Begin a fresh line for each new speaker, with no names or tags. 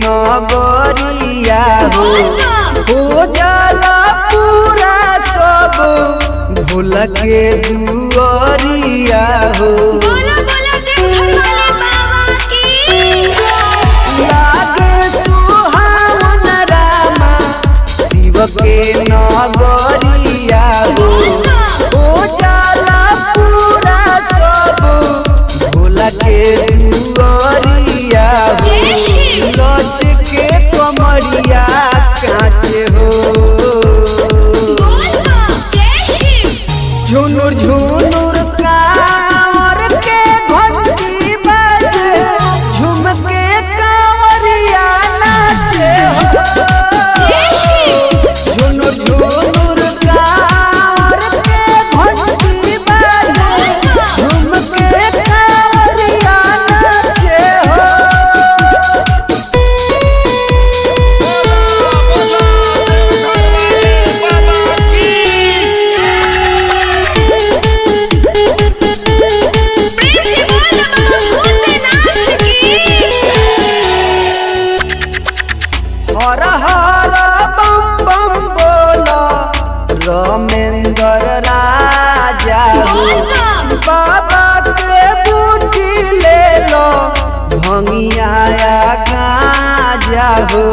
नगरिया हो जाला पूरा सब भोल के दुआरिया हो। लागे सुहावन रामा शिव के नगरिया हो जाला पूरा सब भोल के दुआरिया हो। लच के कमरिया काचे हो झुनुर झुनुर कांवर के घंटी बजे झुम के कांवरिया नाचे हो। झुनुर झुनुर कांवर के घंटी बजे झुम के कांवरिया नाचे हो। हर हर बम बम बोला रमेंद्र राजा हो। बाबा के बूटी ले लो भंगिया गाजा हो।